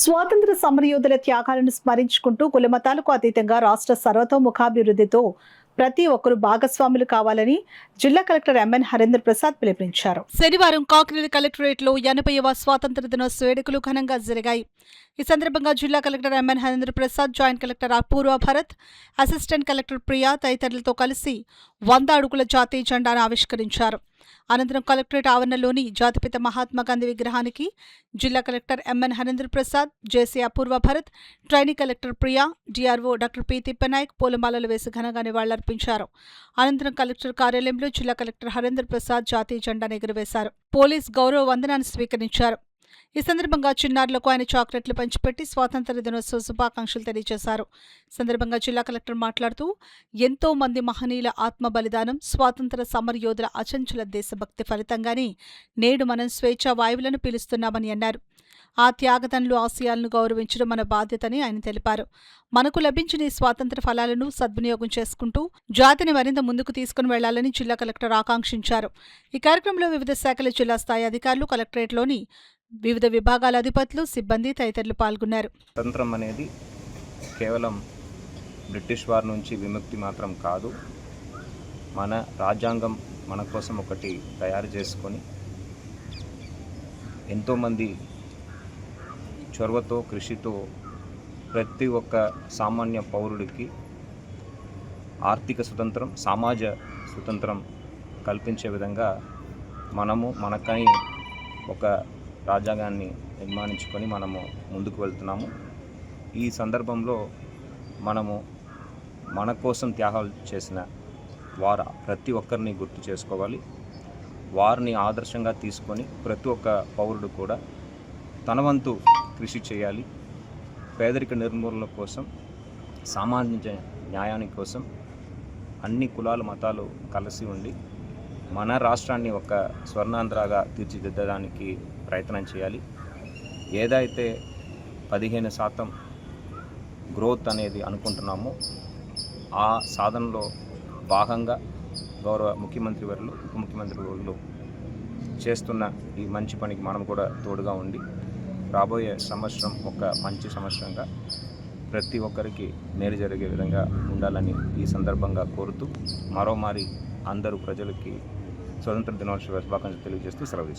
స్వాతంత్ర సమరయోధుల త్యాగాలను స్మరించుకుంటూ కులమతాలకు అతీతంగా రాష్ట్ర సర్వతోముఖాభివృద్ధితో ప్రతి ఒక్కరూ భాగస్వాములు కావాలని జిల్లా కలెక్టర్ ఎంఎన్ హరేంద్ర ప్రసాద్ పిలుపునిచ్చారు. శనివారం కాకినాడ కలెక్టరేట్లో 80వ స్వాతంత్ర దినోత్సవ వేడుకలు ఘనంగా జరిగాయి. ఈ సందర్భంగా జిల్లా collector M N Harendra Prasad, joint collector Apoorva Bharat, assistant collector Priya తదితరులతో కలిసి 100 అడుగుల జాతీయ జెండాను ఆవిష్కరించారు. అనంతరం కలెక్టరేట్ ఆవరణలోని జాతిపిత మహాత్మా గాంధీ విగ్రహానికి జిల్లా collector M N Harendra Prasad, JC Apoorva Bharat, trainee collector Priya, DRO doctor P Thippanayak పూలమాలలు వేసి ఘనంగా నివాళులర్పించారు. అనంతరం కలెక్టర్ కార్యాలయంలో జిల్లా కలెక్టర్ హరేంద్ర ప్రసాద్ జాతీయ జెండాను ఎగురవేశారు. పోలీస్ గౌరవ వందనాన్ని స్వీకరించారు. ఈ సందర్భంగా చిన్నారులకు ఆయన చాక్లెట్లు పంచిపెట్టి స్వాతంత్ర దినోత్సవ శుభాకాంక్షలు తెలియజేశారు. సందర్భంగా జిల్లా కలెక్టర్ మాట్లాడుతూ ఎంతో మంది మహనీయుల ఆత్మ బలిదానం, స్వాతంత్ర సమరయోధుల అచంచల దేశభక్తి ఫలితంగానే నేడు మనం స్వేచ్ఛా వాయువులను పీలుస్తున్నామని అన్నారు. ఆ త్యాగతనులు ఆశయాలను గౌరవించడం మన బాధ్యతని ఆయన తెలిపారు. మనకు లభించిన ఈ స్వాతంత్ర ఫలాలను సద్వినియోగం చేసుకుంటూ జాతిని మరింత ముందుకు తీసుకుని వెళ్లాలని జిల్లా కలెక్టర్ ఆకాంక్షించారు. ఈ కార్యక్రమంలో వివిధ శాఖల జిల్లా స్థాయి అధికారులు, కలెక్టరేట్లోని వివిధ విభాగాల అధిపతులు, సిబ్బంది తదితరులు పాల్గొన్నారు. స్వతంత్రం అనేది కేవలం బ్రిటిష్ వారి నుంచి విముక్తి మాత్రం కాదు. మన రాజ్యాంగం మన కోసం ఒకటి తయారు చేసుకొని ఎంతోమంది చొరవతో, కృషితో ప్రతి ఒక్క సామాన్య పౌరుడికి ఆర్థిక స్వతంత్రం, సమాజ స్వతంత్రం కల్పించే విధంగా మనము మనకని ఒక రాజ్యాంగాన్ని నిర్మాణించుకొని మనము ముందుకు వెళ్తున్నాము. ఈ సందర్భంలో మనము మన కోసం త్యాగాలు చేసిన వారు ప్రతి ఒక్కరిని గుర్తు చేసుకోవాలి. వారిని ఆదర్శంగా తీసుకొని ప్రతి ఒక్క పౌరుడు కూడా తన వంతు కృషి చేయాలి. పేదరిక నిర్మూలన కోసం, సామాజిక న్యాయాని కోసం అన్ని కులాలు, మతాలు కలిసి ఉండి మన రాష్ట్రాన్ని ఒక స్వర్ణాంధ్రగా తీర్చిదిద్దడానికి ప్రయత్నం చేయాలి. ఏదైతే 15% గ్రోత్ అనేది అనుకుంటున్నామో ఆ సాధనలో భాగంగా గౌరవ ముఖ్యమంత్రి వర్యులు, ఉప ముఖ్యమంత్రి వర్యులు చేస్తున్న ఈ మంచి పనికి మనం కూడా తోడుగా ఉండి రాబోయే సంవత్సరం ఒక మంచి సంవత్సరంగా ప్రతి ఒక్కరికి మేలు జరిగే విధంగా ఉండాలని ఈ సందర్భంగా కోరుతూ మరోమారి అందరూ ప్రజలకి స్వతంత్ర దినోత్సవ శుభాకాంక్షలు తెలియజేస్తూ సెలవు.